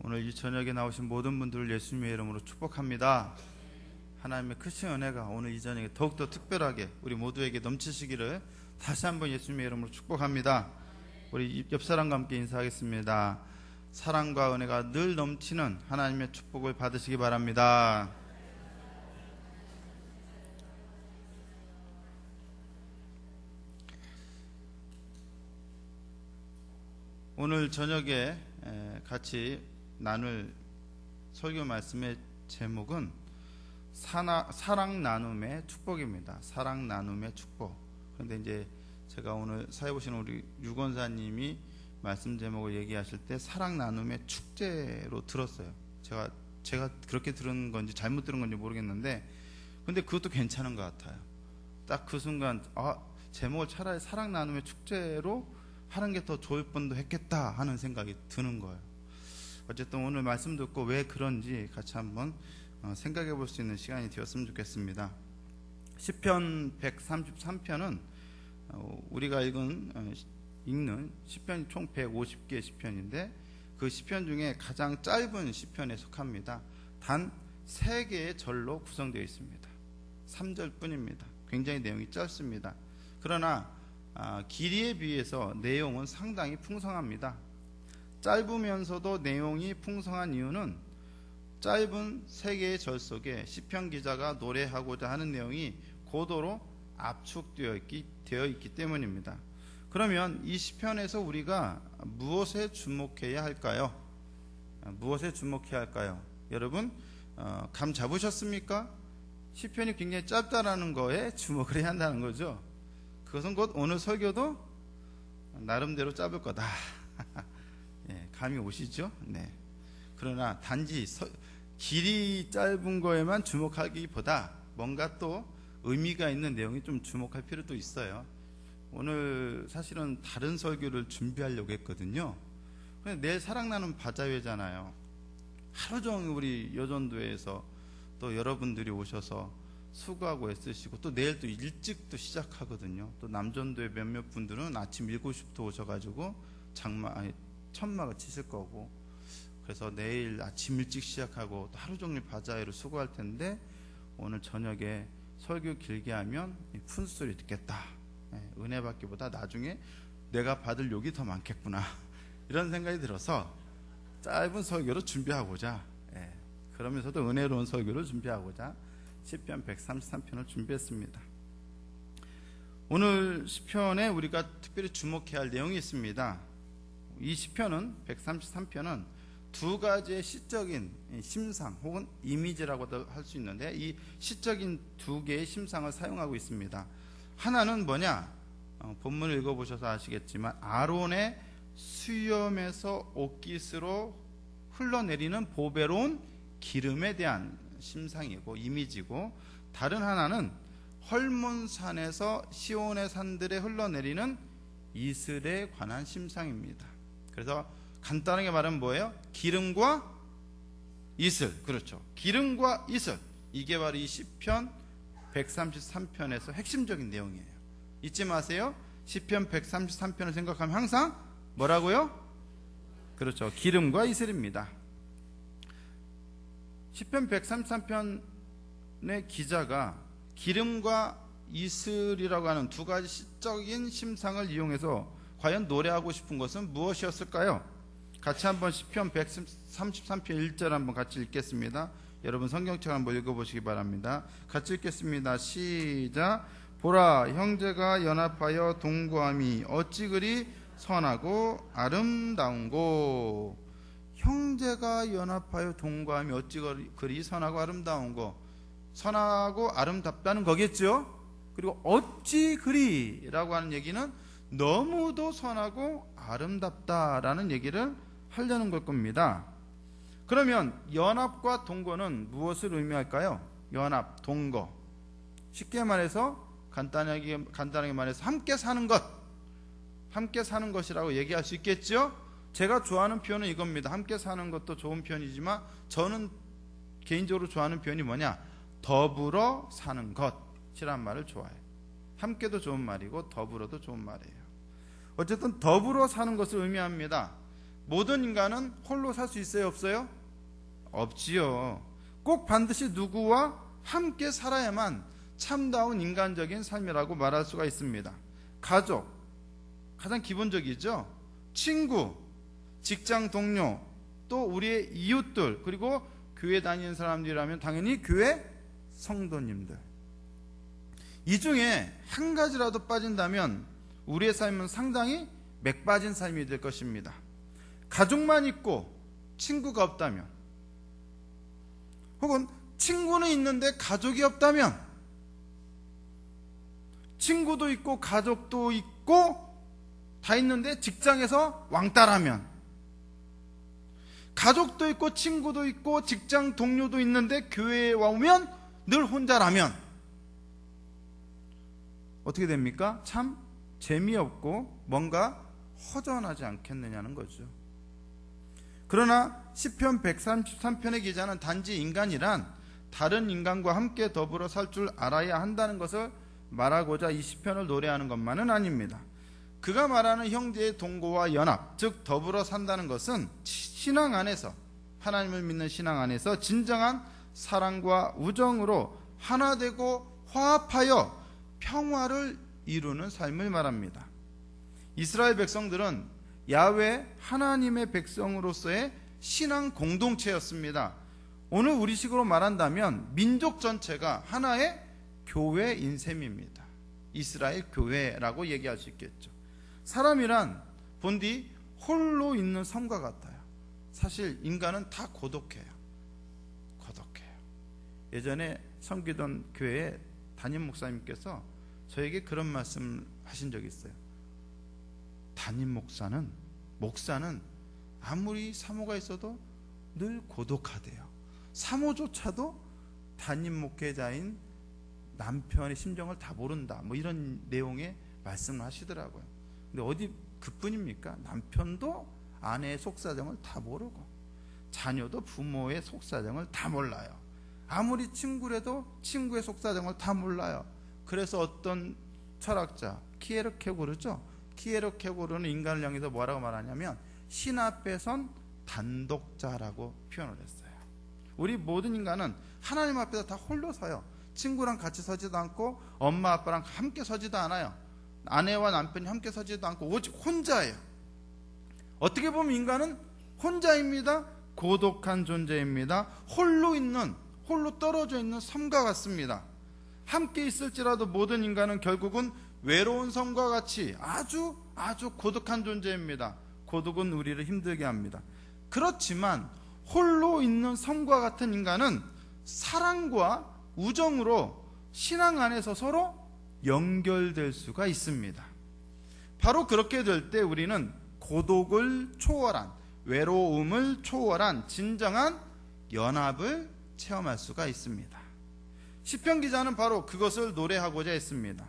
오늘 이 저녁에 나오신 모든 분들을 예수님의 이름으로 축복합니다. 하나님의 크신 은혜가 오늘 이 저녁에 더욱더 특별하게 우리 모두에게 넘치시기를 다시 한번 예수님의 이름으로 축복합니다. 우리 옆 사람과 함께 인사하겠습니다. 사랑과 은혜가 늘 넘치는 하나님의 축복을 받으시기 바랍니다. 오늘 저녁에 같이 나눌 설교 말씀의 제목은 사랑 나눔의 축복입니다. 사랑 나눔의 축복. 그런데 이제 제가 오늘 사회 보시는 우리 유권사님이 말씀 제목을 얘기하실 때 사랑 나눔의 축제로 들었어요. 제가 그렇게 들은 건지 잘못 들은 건지 모르겠는데, 근데 그것도 괜찮은 것 같아요. 딱 그 순간 제목을 차라리 사랑 나눔의 축제로 하는 게 더 좋을 뻔도 했겠다 하는 생각이 드는 거예요. 어쨌든 오늘 말씀 듣고 왜 그런지 같이 한번 생각해 볼 수 있는 시간이 되었으면 좋겠습니다. 시편 133편은 우리가 읽는 시편이 총 150개의 시편인데, 그 시편 중에 가장 짧은 시편에 속합니다. 단 3개의 절로 구성되어 있습니다. 3절 뿐입니다. 굉장히 내용이 짧습니다. 그러나 길이에 비해서 내용은 상당히 풍성합니다. 짧으면서도 내용이 풍성한 이유는 짧은 3개의 절 속에 시편 기자가 노래하고자 하는 내용이 고도로 압축되어 있기 때문입니다. 그러면 이 시편에서 우리가 무엇에 주목해야 할까요? 무엇에 주목해야 할까요? 여러분 감 잡으셨습니까? 시편이 굉장히 짧다라는 거에 주목을 해야 한다는 거죠. 그것은 곧 오늘 설교도 나름대로 짧을 거다. 예, 감이 오시죠? 네. 그러나 단지 길이 짧은 거에만 주목하기보다 뭔가 또 의미가 있는 내용이 좀 주목할 필요도 있어요. 오늘 사실은 다른 설교를 준비하려고 했거든요. 근데 내일 사랑나는 바자회잖아요. 하루 종일 우리 여전도에서 또 여러분들이 오셔서 수고하고 애쓰시고, 또 내일 또 일찍 또 시작하거든요. 또 남전도의 몇몇 분들은 아침 7시부터 오셔가지고 천막을 치실 거고, 그래서 내일 아침 일찍 시작하고 또 하루 종일 바자회로 수고할 텐데, 오늘 저녁에 설교 길게 하면 푼소리 듣겠다, 은혜 받기보다 나중에 내가 받을 욕이 더 많겠구나, 이런 생각이 들어서 짧은 설교로 준비하고자, 그러면서도 은혜로운 설교를 준비하고자 시편 133편을 준비했습니다. 오늘 시편에 우리가 특별히 주목해야 할 내용이 있습니다. 이 시편은 133편은 두 가지의 시적인 심상 혹은 이미지라고도 할 수 있는데, 이 시적인 두 개의 심상을 사용하고 있습니다. 하나는 뭐냐? 본문을 읽어보셔서 아시겠지만 아론의 수염에서 옷깃으로 흘러내리는 보배로운 기름에 대한 심상이고 이미지고, 다른 하나는 헐몬산에서 시온의 산들에 흘러내리는 이슬에 관한 심상입니다. 그래서 간단하게 말하면 뭐예요? 기름과 이슬. 그렇죠. 기름과 이슬. 이게 바로 이 시편 133편에서 핵심적인 내용이에요. 잊지 마세요. 시편 133편을 생각하면 항상 뭐라고요? 그렇죠. 기름과 이슬입니다. 시편 133편의 기자가 기름과 이슬이라고 하는 두 가지 시적인 심상을 이용해서 과연 노래하고 싶은 것은 무엇이었을까요? 같이 한번 시편 133편 1절 한번 같이 읽겠습니다. 여러분 성경책 한번 읽어보시기 바랍니다. 같이 읽겠습니다. 시작. 보라, 형제가 연합하여 동거함이 어찌 그리 선하고 아름다운고. 형제가 연합하여 동거함이 어찌 그리 선하고 아름다운고. 선하고 아름답다는 거겠죠. 그리고 어찌 그리라고 하는 얘기는 너무도 선하고 아름답다라는 얘기를 하려는 걸 겁니다. 그러면 연합과 동거는 무엇을 의미할까요? 연합, 동거. 쉽게 말해서 간단하게 말해서 함께 사는 것, 함께 사는 것이라고 얘기할 수 있겠죠. 제가 좋아하는 표현은 이겁니다. 함께 사는 것도 좋은 표현이지만 저는 개인적으로 좋아하는 표현이 뭐냐? 더불어 사는 것이란 말을 좋아해요. 함께도 좋은 말이고 더불어도 좋은 말이에요. 어쨌든 더불어 사는 것을 의미합니다. 모든 인간은 홀로 살 수 있어요, 없어요? 없지요. 꼭 반드시 누구와 함께 살아야만 참다운 인간적인 삶이라고 말할 수가 있습니다. 가족, 가장 기본적이죠. 친구, 직장 동료, 또 우리의 이웃들, 그리고 교회 다니는 사람들이라면 당연히 교회 성도님들. 이 중에 한 가지라도 빠진다면 우리의 삶은 상당히 맥 빠진 삶이 될 것입니다. 가족만 있고 친구가 없다면, 혹은 친구는 있는데 가족이 없다면, 친구도 있고 가족도 있고 다 있는데 직장에서 왕따라면, 가족도 있고 친구도 있고 직장 동료도 있는데 교회에 오면 늘 혼자라면 어떻게 됩니까? 참 재미없고 뭔가 허전하지 않겠느냐는 거죠. 그러나 시편 133편의 기자는 단지 인간이란 다른 인간과 함께 더불어 살 줄 알아야 한다는 것을 말하고자 이 시편을 노래하는 것만은 아닙니다. 그가 말하는 형제의 동거와 연합, 즉 더불어 산다는 것은 신앙 안에서, 하나님을 믿는 신앙 안에서 진정한 사랑과 우정으로 하나 되고 화합하여 평화를 이루는 삶을 말합니다. 이스라엘 백성들은 야훼 하나님의 백성으로서의 신앙 공동체였습니다. 오늘 우리식으로 말한다면 민족 전체가 하나의 교회인 셈입니다. 이스라엘 교회라고 얘기할 수 있겠죠. 사람이란 본디 홀로 있는 섬과 같아요. 사실 인간은 다 고독해요. 예전에 섬기던 교회에 담임 목사님께서 저에게 그런 말씀을 하신 적이 있어요. 담임 목사는 아무리 사모가 있어도 늘 고독하대요. 사모조차도 담임 목회자인 남편의 심정을 다 모른다, 뭐 이런 내용의 말씀을 하시더라고요. 근데 어디 그뿐입니까? 남편도 아내의 속사정을 다 모르고 자녀도 부모의 속사정을 다 몰라요. 아무리 친구라도 친구의 속사정을 다 몰라요. 그래서 어떤 철학자 키에르케고르죠. 키에르케고르는 인간을 향해서 뭐라고 말하냐면 신 앞에 선 단독자라고 표현을 했어요. 우리 모든 인간은 하나님 앞에서 다 홀로 서요. 친구랑 같이 서지도 않고 엄마 아빠랑 함께 서지도 않아요. 아내와 남편이 함께 서지도 않고 오직 혼자예요. 어떻게 보면 인간은 혼자입니다. 고독한 존재입니다. 홀로 떨어져 있는 섬과 같습니다. 함께 있을지라도 모든 인간은 결국은 외로운 섬과 같이 아주 고독한 존재입니다. 고독은 우리를 힘들게 합니다. 그렇지만 홀로 있는 섬과 같은 인간은 사랑과 우정으로 신앙 안에서 서로 연결될 수가 있습니다. 바로 그렇게 될 때 우리는 고독을 초월한, 외로움을 초월한 진정한 연합을 체험할 수가 있습니다. 시편 기자는 바로 그것을 노래하고자 했습니다.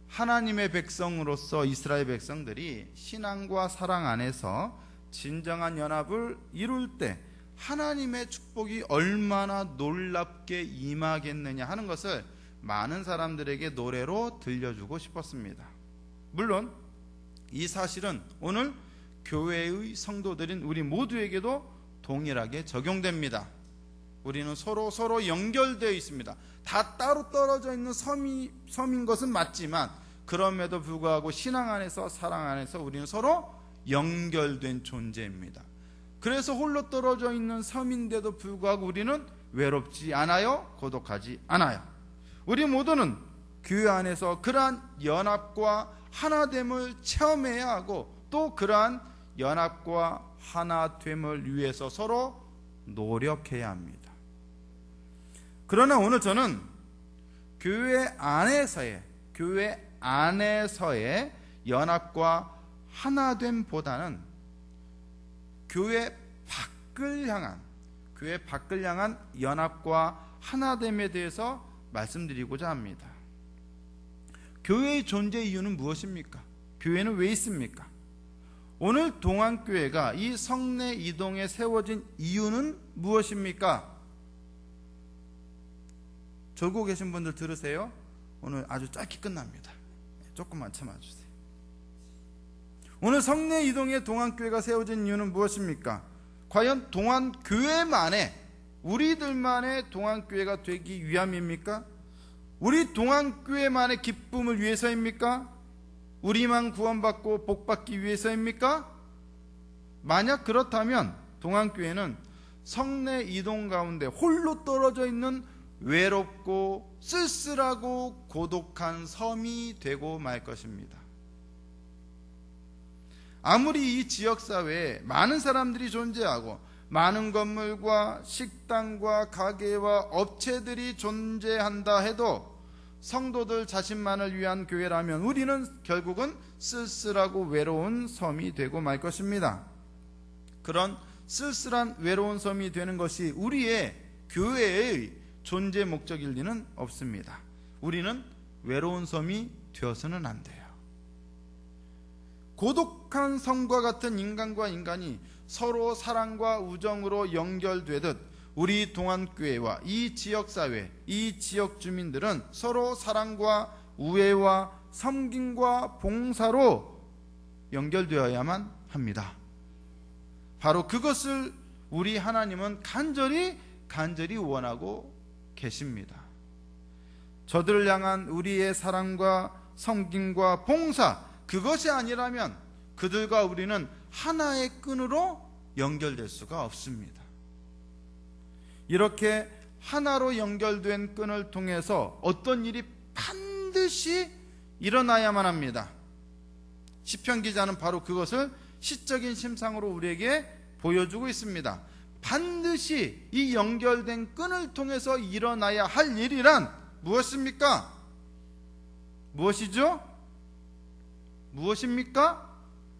하나님의 백성으로서 이스라엘 백성들이 신앙과 사랑 안에서 진정한 연합을 이룰 때 하나님의 축복이 얼마나 놀랍게 임하겠느냐 하는 것을 많은 사람들에게 노래로 들려주고 싶었습니다. 물론 이 사실은 오늘 교회의 성도들인 우리 모두에게도 동일하게 적용됩니다. 우리는 서로 연결되어 있습니다. 다 따로 떨어져 있는 섬인 것은 맞지만 그럼에도 불구하고 신앙 안에서, 사랑 안에서 우리는 서로 연결된 존재입니다. 그래서 홀로 떨어져 있는 섬인데도 불구하고 우리는 외롭지 않아요. 고독하지 않아요. 우리 모두는 교회 안에서 그러한 연합과 하나됨을 체험해야 하고 또 그러한 연합과 하나됨을 위해서 서로 노력해야 합니다. 그러나 오늘 저는 교회 안에서의 연합과 하나됨보다는 교회 밖을 향한 연합과 하나됨에 대해서 말씀드리고자 합니다. 교회의 존재 이유는 무엇입니까? 교회는 왜 있습니까? 오늘 동안교회가 이 성내 이동에 세워진 이유는 무엇입니까? 졸고 계신 분들 들으세요. 오늘 아주 짧게 끝납니다. 조금만 참아주세요. 오늘 성내 이동의 동안교회가 세워진 이유는 무엇입니까? 과연 동안교회만의, 우리들만의 동안교회가 되기 위함입니까? 우리 동안교회만의 기쁨을 위해서입니까? 우리만 구원받고 복받기 위해서입니까? 만약 그렇다면 동안교회는 성내 이동 가운데 홀로 떨어져 있는 외롭고 쓸쓸하고 고독한 섬이 되고 말 것입니다. 아무리 이 지역사회에 많은 사람들이 존재하고 많은 건물과 식당과 가게와 업체들이 존재한다 해도 성도들 자신만을 위한 교회라면 우리는 결국은 쓸쓸하고 외로운 섬이 되고 말 것입니다. 그런 쓸쓸한 외로운 섬이 되는 것이 우리의 교회의 존재 목적일 리는 없습니다. 우리는 외로운 섬이 되어서는 안 돼요. 고독한 섬과 같은 인간과 인간이 서로 사랑과 우정으로 연결되듯 우리 동안교회와 이 지역사회, 이 지역 주민들은 서로 사랑과 우애와 섬김과 봉사로 연결되어야만 합니다. 바로 그것을 우리 하나님은 간절히 원하고 계십니다. 저들을 향한 우리의 사랑과 섬김과 봉사, 그것이 아니라면 그들과 우리는 하나의 끈으로 연결될 수가 없습니다. 이렇게 하나로 연결된 끈을 통해서 어떤 일이 반드시 일어나야만 합니다. 시편 기자는 바로 그것을 시적인 심상으로 우리에게 보여주고 있습니다. 반드시 이 연결된 끈을 통해서 일어나야 할 일이란 무엇입니까? 무엇이죠? 무엇입니까?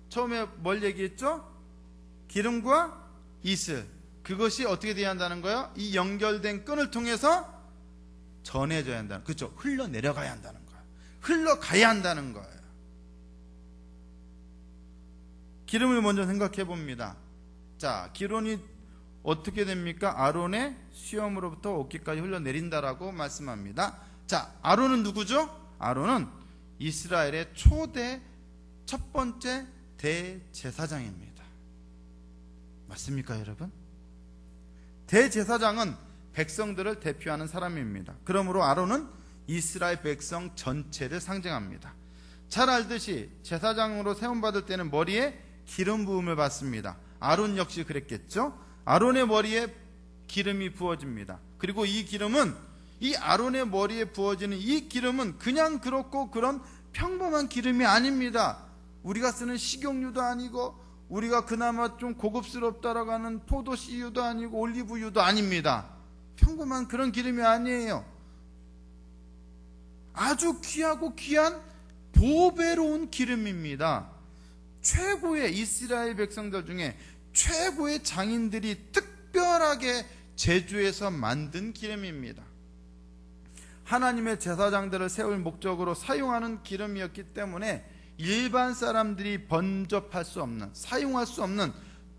처음에 뭘 얘기했죠? 기름과 이슬. 그것이 어떻게 돼야 한다는 거예요? 이 연결된 끈을 통해서 전해져야 한다는, 그렇죠? 흘러내려가야 한다는 거예요. 흘러가야 한다는 거예요. 기름을 먼저 생각해 봅니다. 자, 기름이 어떻게 됩니까? 아론의 수염으로부터 옷깃까지 흘러내린다라고 말씀합니다. 자, 아론은 누구죠? 아론은 이스라엘의 초대 첫 번째 대제사장입니다. 맞습니까, 여러분? 대제사장은 백성들을 대표하는 사람입니다. 그러므로 아론은 이스라엘 백성 전체를 상징합니다. 잘 알듯이 제사장으로 세움받을 때는 머리에 기름 부음을 받습니다. 아론 역시 그랬겠죠? 아론의 머리에 기름이 부어집니다. 그리고 이 기름은, 이 아론의 머리에 부어지는 이 기름은 그냥 그렇고 그런 평범한 기름이 아닙니다. 우리가 쓰는 식용유도 아니고 우리가 그나마 좀 고급스럽다라고 하는 포도씨유도 아니고 올리브유도 아닙니다. 평범한 그런 기름이 아니에요. 아주 귀하고 귀한 보배로운 기름입니다. 최고의 이스라엘 백성들 중에 최고의 장인들이 특별하게 제주에서 만든 기름입니다. 하나님의 제사장들을 세울 목적으로 사용하는 기름이었기 때문에 일반 사람들이 번접할 수 없는, 사용할 수 없는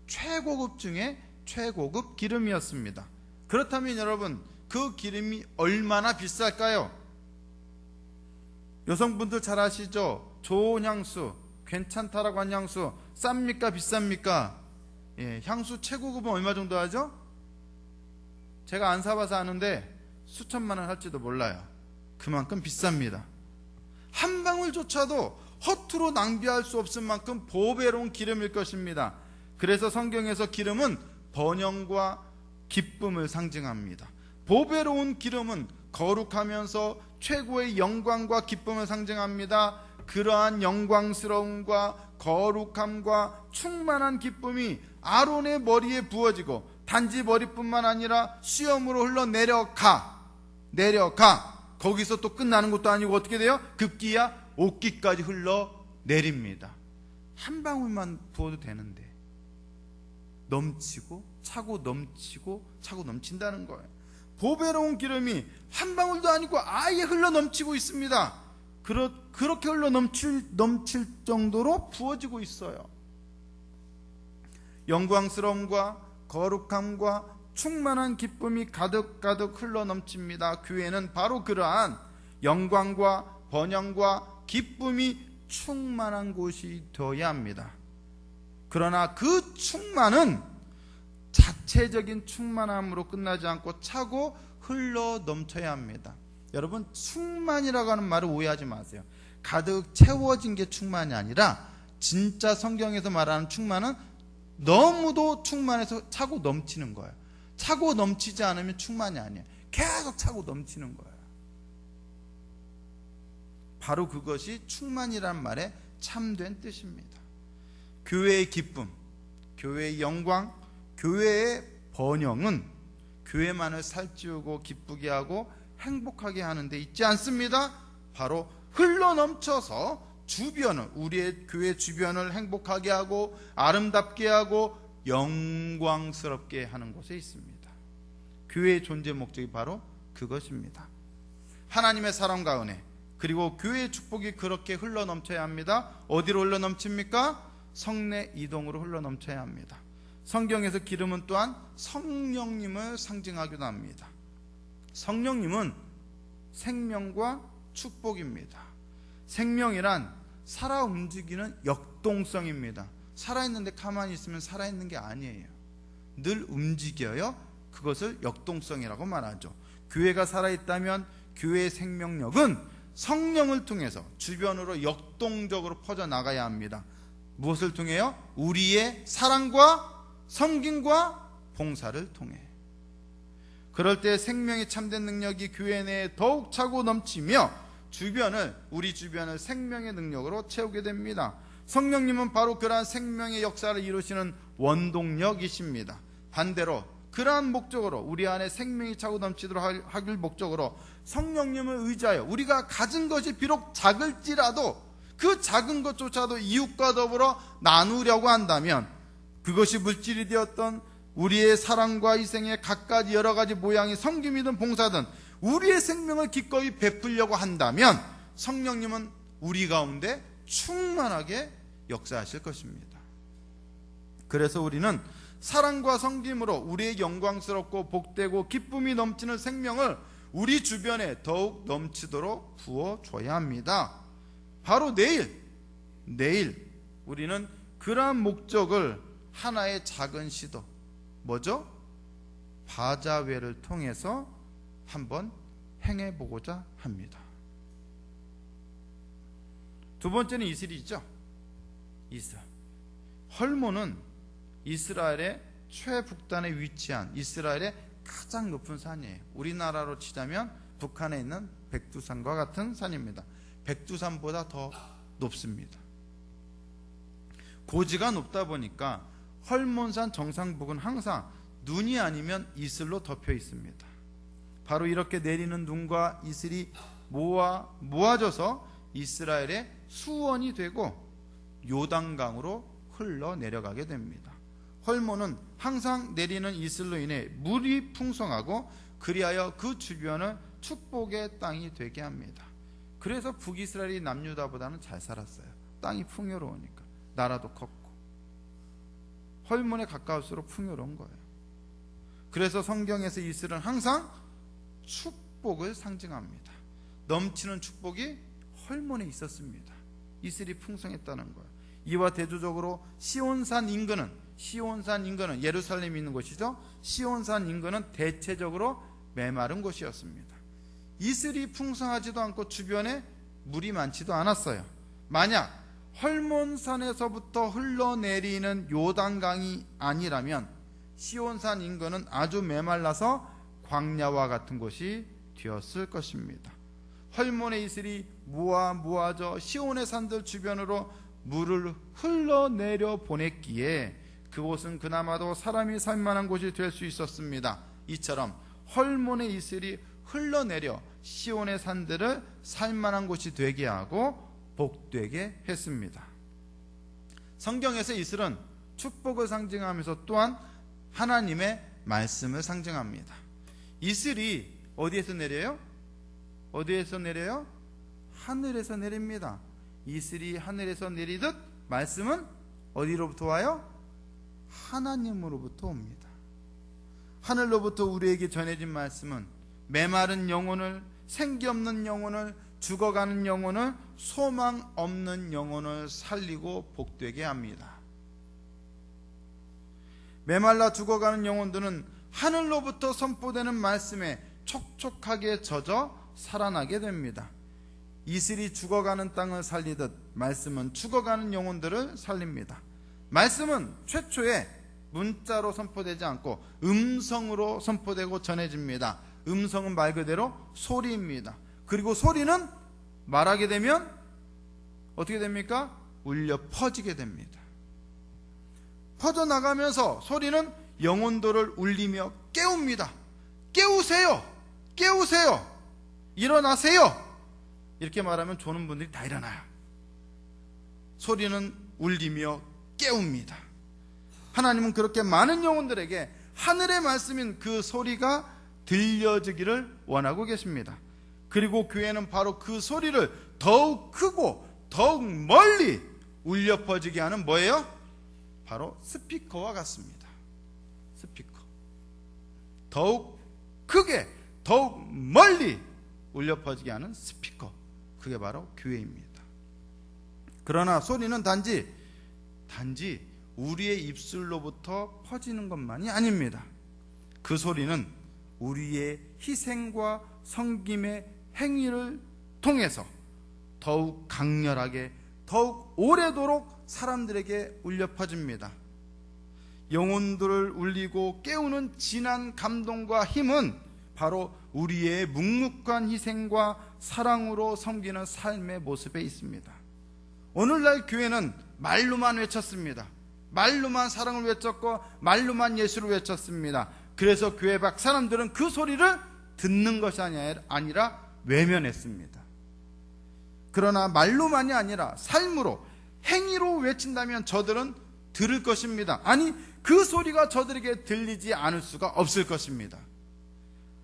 최고급 중에 최고급 기름이었습니다. 그렇다면 여러분, 그 기름이 얼마나 비쌀까요? 여성분들 잘 아시죠? 좋은 향수, 괜찮다라고 한 향수 쌉니까 비쌉니까? 예, 향수 최고급은 얼마 정도 하죠? 제가 안 사봐서 아는데 수천만 원 할지도 몰라요. 그만큼 비쌉니다. 한 방울조차도 허투루 낭비할 수 없을 만큼 보배로운 기름일 것입니다. 그래서 성경에서 기름은 번영과 기쁨을 상징합니다. 보배로운 기름은 거룩하면서 최고의 영광과 기쁨을 상징합니다. 그러한 영광스러움과 거룩함과 충만한 기쁨이 아론의 머리에 부어지고 단지 머리뿐만 아니라 수염으로 흘러내려가 거기서 또 끝나는 것도 아니고 어떻게 돼요? 급기야 옷깃까지 흘러내립니다. 한 방울만 부어도 되는데 넘치고 차고 넘치고 차고 넘친다는 거예요. 보배로운 기름이 한 방울도 아니고 아예 흘러넘치고 있습니다. 그렇게 흘러넘칠 정도로 부어지고 있어요. 영광스러움과 거룩함과 충만한 기쁨이 가득가득 흘러넘칩니다. 교회는 바로 그러한 영광과 번영과 기쁨이 충만한 곳이 되어야 합니다. 그러나 그 충만은 자체적인 충만함으로 끝나지 않고 차고 흘러 넘쳐야 합니다. 여러분, 충만이라고 하는 말을 오해하지 마세요. 가득 채워진 게 충만이 아니라 진짜 성경에서 말하는 충만은 너무도 충만해서 차고 넘치는 거예요. 차고 넘치지 않으면 충만이 아니에요. 계속 차고 넘치는 거예요. 바로 그것이 충만이란 말의 참된 뜻입니다. 교회의 기쁨, 교회의 영광, 교회의 번영은 교회만을 살찌우고 기쁘게 하고 행복하게 하는 데 있지 않습니다. 바로 흘러넘쳐서 주변을, 우리의 교회 주변을 행복하게 하고 아름답게 하고 영광스럽게 하는 곳에 있습니다. 교회의 존재 목적이 바로 그것입니다. 하나님의 사랑과 은혜, 그리고 교회의 축복이 그렇게 흘러넘쳐야 합니다. 어디로 흘러넘칩니까? 성내 이동으로 흘러넘쳐야 합니다. 성경에서 기름은 또한 성령님을 상징하기도 합니다. 성령님은 생명과 축복입니다. 생명이란 살아 움직이는 역동성입니다. 살아있는데 가만히 있으면 살아있는 게 아니에요. 늘 움직여요. 그것을 역동성이라고 말하죠. 교회가 살아있다면 교회의 생명력은 성령을 통해서 주변으로 역동적으로 퍼져나가야 합니다. 무엇을 통해요? 우리의 사랑과 섬김과 봉사를 통해. 그럴 때 생명의 참된 능력이 교회 내에 더욱 차고 넘치며 우리 주변을 생명의 능력으로 채우게 됩니다. 성령님은 바로 그러한 생명의 역사를 이루시는 원동력이십니다. 반대로 그러한 목적으로 우리 안에 생명이 차고 넘치도록 하길 목적으로 성령님을 의지하여 우리가 가진 것이 비록 작을지라도 그 작은 것조차도 이웃과 더불어 나누려고 한다면, 그것이 물질이 되었던 우리의 사랑과 희생의 갖가지 여러 가지 모양의 섬김이든 봉사든 우리의 생명을 기꺼이 베풀려고 한다면 성령님은 우리 가운데 충만하게 역사하실 것입니다. 그래서 우리는 사랑과 섬김으로 우리의 영광스럽고 복되고 기쁨이 넘치는 생명을 우리 주변에 더욱 넘치도록 부어줘야 합니다. 바로 내일 우리는 그러한 목적을 하나의 작은 시도, 뭐죠? 바자회를 통해서 한번 행해보고자 합니다. 두 번째는 이슬이죠. 이슬. 헐몬은 이스라엘의 최북단에 위치한 이스라엘의 가장 높은 산이에요. 우리나라로 치자면 북한에 있는 백두산과 같은 산입니다. 백두산보다 더 높습니다. 고지가 높다 보니까 헐몬산 정상북은 항상 눈이 아니면 이슬로 덮여 있습니다. 바로 이렇게 내리는 눈과 이슬이 모아져서 이스라엘의 수원이 되고 요단강으로 흘러내려가게 됩니다. 헐몬은 항상 내리는 이슬로 인해 물이 풍성하고 그리하여 그 주변을 축복의 땅이 되게 합니다. 그래서 북이스라엘이 남유다보다는 잘 살았어요. 땅이 풍요로우니까. 나라도 컸고 헐몬에 가까울수록 풍요로운 거예요. 그래서 성경에서 이슬은 항상 축복을 상징합니다. 넘치는 축복이 헐몬에 있었습니다. 이슬이 풍성했다는 거예요. 이와 대조적으로 시온산 인근은 예루살렘이 있는 곳이죠. 시온산 인근은 대체적으로 메마른 곳이었습니다. 이슬이 풍성하지도 않고 주변에 물이 많지도 않았어요. 만약 헐몬산에서부터 흘러내리는 요단강이 아니라면 시온산 인근은 아주 메말라서 광야와 같은 곳이 되었을 것입니다. 헐몬의 이슬이 모아져 시온의 산들 주변으로 물을 흘러내려 보냈기에 그곳은 그나마도 사람이 살만한 곳이 될 수 있었습니다. 이처럼 헐몬의 이슬이 흘러내려 시온의 산들을 살만한 곳이 되게 하고 복되게 했습니다. 성경에서 이슬은 축복을 상징하면서 또한 하나님의 말씀을 상징합니다. 이슬이 어디에서 내려요? 어디에서 내려요? 하늘에서 내립니다. 이슬이 하늘에서 내리듯 말씀은 어디로부터 와요? 하나님으로부터 옵니다. 하늘로부터 우리에게 전해진 말씀은 메마른 영혼을, 생기 없는 영혼을, 죽어가는 영혼을 소망 없는 영혼을 살리고 복되게 합니다. 메말라 죽어가는 영혼들은 하늘로부터 선포되는 말씀에 촉촉하게 젖어 살아나게 됩니다. 이슬이 죽어가는 땅을 살리듯 말씀은 죽어가는 영혼들을 살립니다. 말씀은 최초에 문자로 선포되지 않고 음성으로 선포되고 전해집니다. 음성은 말 그대로 소리입니다. 그리고 소리는 말하게 되면 어떻게 됩니까? 울려 퍼지게 됩니다. 퍼져나가면서 소리는 영혼들을 울리며 깨웁니다. 깨우세요! 깨우세요! 일어나세요! 이렇게 말하면 조는 분들이 다 일어나요. 소리는 울리며 깨웁니다. 하나님은 그렇게 많은 영혼들에게 하늘의 말씀인 그 소리가 들려지기를 원하고 계십니다. 그리고 교회는 바로 그 소리를 더욱 크고 더욱 멀리 울려 퍼지게 하는 뭐예요? 바로 스피커와 같습니다. 스피커. 더욱 크게 더욱 멀리 울려 퍼지게 하는 스피커. 그게 바로 교회입니다. 그러나 소리는 단지 우리의 입술로부터 퍼지는 것만이 아닙니다. 그 소리는 우리의 희생과 섬김의 행위를 통해서 더욱 강렬하게 더욱 오래도록 사람들에게 울려 퍼집니다. 영혼들을 울리고 깨우는 진한 감동과 힘은 바로 우리의 묵묵한 희생과 사랑으로 섬기는 삶의 모습에 있습니다. 오늘날 교회는 말로만 외쳤습니다. 말로만 사랑을 외쳤고 말로만 예수를 외쳤습니다. 그래서 교회 밖 사람들은 그 소리를 듣는 것이 아니라 외면했습니다. 그러나 말로만이 아니라 삶으로 행위로 외친다면 저들은 들을 것입니다. 아니, 그 소리가 저들에게 들리지 않을 수가 없을 것입니다.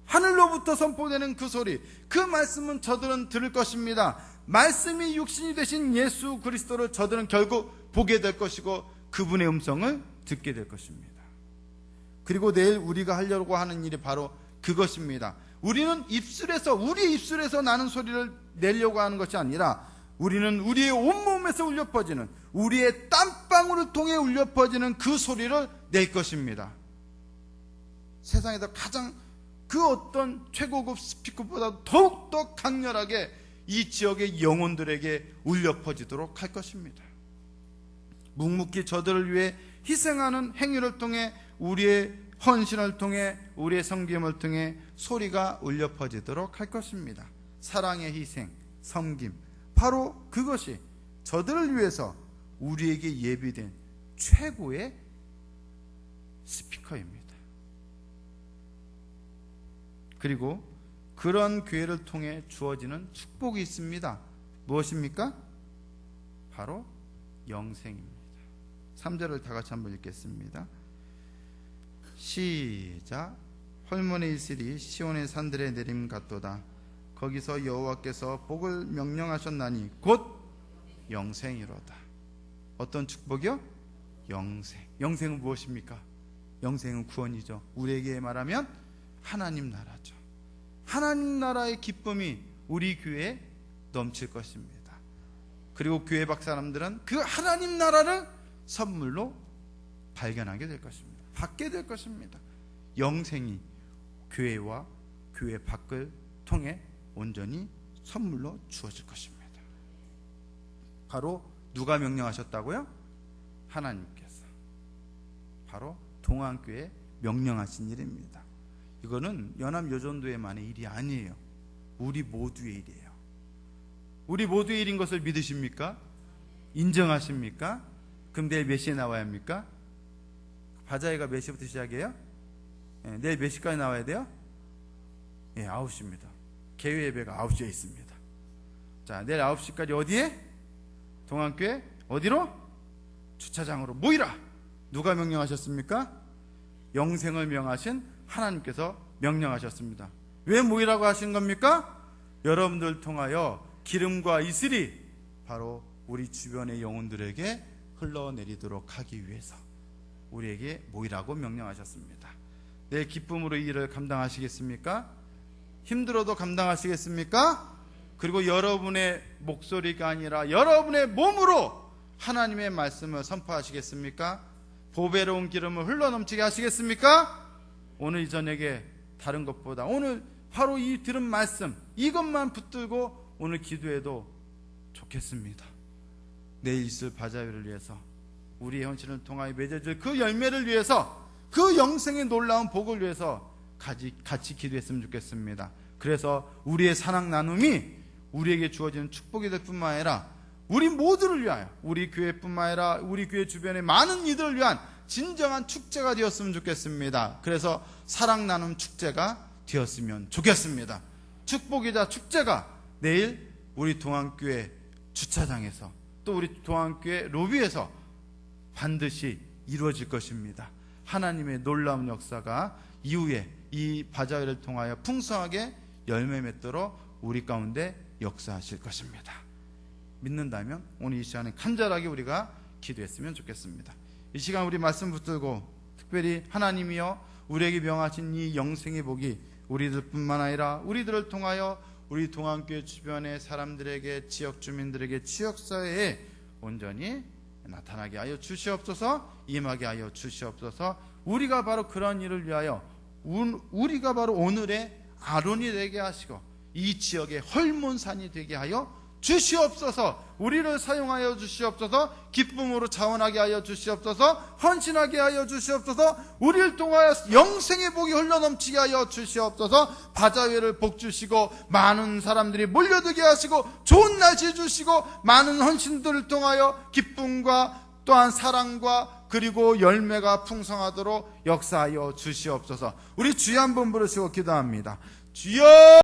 하늘로부터 선포되는 그 소리, 그 말씀은 저들은 들을 것입니다. 말씀이 육신이 되신 예수 그리스도를 저들은 결국 보게 될 것이고 그분의 음성을 듣게 될 것입니다. 그리고 내일 우리가 하려고 하는 일이 바로 그것입니다. 우리는 우리의 입술에서 나는 소리를 내려고 하는 것이 아니라 우리는 우리의 온몸에서 울려 퍼지는, 우리의 땀방울을 통해 울려 퍼지는 그 소리를 낼 것입니다. 세상에서 가장 그 어떤 최고급 스피커보다 더욱더 강렬하게 이 지역의 영혼들에게 울려 퍼지도록 할 것입니다. 묵묵히 저들을 위해 희생하는 행위를 통해, 우리의 헌신을 통해, 우리의 섬김을 통해 소리가 울려 퍼지도록 할 것입니다. 사랑의 희생, 섬김, 바로 그것이 저들을 위해서 우리에게 예비된 최고의 스피커입니다. 그리고 그런 교회를 통해 주어지는 축복이 있습니다. 무엇입니까? 바로 영생입니다. 3절을 다 같이 한번 읽겠습니다. 시작. 헐몬의 이슬이 시온의 산들에 내림 같도다. 거기서 여호와께서 복을 명령하셨나니 곧 영생이로다. 어떤 축복이요? 영생. 영생은 무엇입니까? 영생은 구원이죠. 우리에게 말하면 하나님 나라죠. 하나님 나라의 기쁨이 우리 교회에 넘칠 것입니다. 그리고 교회 밖 사람들은 그 하나님 나라를 선물로 발견하게 될 것입니다. 받게 될 것입니다. 영생이 교회와 교회 밖을 통해 온전히 선물로 주어질 것입니다. 바로 누가 명령하셨다고요? 하나님께서. 바로 동안교회에 명령하신 일입니다. 이거는 연합여전도회만의 일이 아니에요. 우리 모두의 일이에요. 우리 모두의 일인 것을 믿으십니까? 인정하십니까? 그럼 내일 몇 시에 나와야 합니까? 바자회가 몇 시부터 시작해요? 내일 몇 시까지 나와야 돼요? 9시입니다. 개회 예배가 9시에 있습니다. 자, 내일 9시까지 어디에? 동안교회 어디로? 주차장으로 모이라. 누가 명령하셨습니까? 영생을 명하신 하나님께서 명령하셨습니다. 왜 모이라고 하신 겁니까? 여러분들 통하여 기름과 이슬이 바로 우리 주변의 영혼들에게 흘러내리도록 하기 위해서 우리에게 모이라고 명령하셨습니다. 내 기쁨으로 이 일을 감당하시겠습니까? 힘들어도 감당하시겠습니까? 그리고 여러분의 목소리가 아니라 여러분의 몸으로 하나님의 말씀을 선포하시겠습니까? 보배로운 기름을 흘러넘치게 하시겠습니까? 오늘 이 저녁에 다른 것보다 오늘 바로 이 들은 말씀 이것만 붙들고 오늘 기도해도 좋겠습니다. 내일 있을 바자회를 위해서 우리의 헌신을 통하여 맺어질 그 열매를 위해서 그 영생의 놀라운 복을 위해서 같이 기도했으면 좋겠습니다. 그래서 우리의 사랑 나눔이 우리에게 주어지는 축복이 될 뿐만 아니라 우리 모두를 위하여 우리 교회뿐만 아니라 우리 교회 주변의 많은 이들을 위한 진정한 축제가 되었으면 좋겠습니다. 그래서 사랑 나눔 축제가 되었으면 좋겠습니다. 축복이자 축제가 내일 우리 동안교회 주차장에서 또 우리 동안교회 로비에서 반드시 이루어질 것입니다. 하나님의 놀라운 역사가 이후에 이 바자회를 통하여 풍성하게 열매 맺도록 우리 가운데 역사하실 것입니다. 믿는다면 오늘 이 시간에 간절하게 우리가 기도했으면 좋겠습니다. 이 시간 우리 말씀 붙들고 특별히 하나님이여 우리에게 명하신 이 영생의 복이 우리들뿐만 아니라 우리들을 통하여 우리 동안교회 주변의 사람들에게 지역 주민들에게 지역사회에 온전히 나타나게 하여 주시옵소서. 임하게 하여 주시옵소서. 우리가 바로 그런 일을 위하여 우리가 바로 오늘의 아론이 되게 하시고 이 지역의 헐몬산이 되게 하여 주시옵소서. 우리를 사용하여 주시옵소서. 기쁨으로 자원하게 하여 주시옵소서. 헌신하게 하여 주시옵소서. 우리를 통하여 영생의 복이 흘러넘치게 하여 주시옵소서. 바자회를 복 주시고 많은 사람들이 몰려들게 하시고 좋은 날씨 주시고 많은 헌신들을 통하여 기쁨과 또한 사랑과 그리고 열매가 풍성하도록 역사하여 주시옵소서. 우리 주여 한번 부르시고 기도합니다. 주여!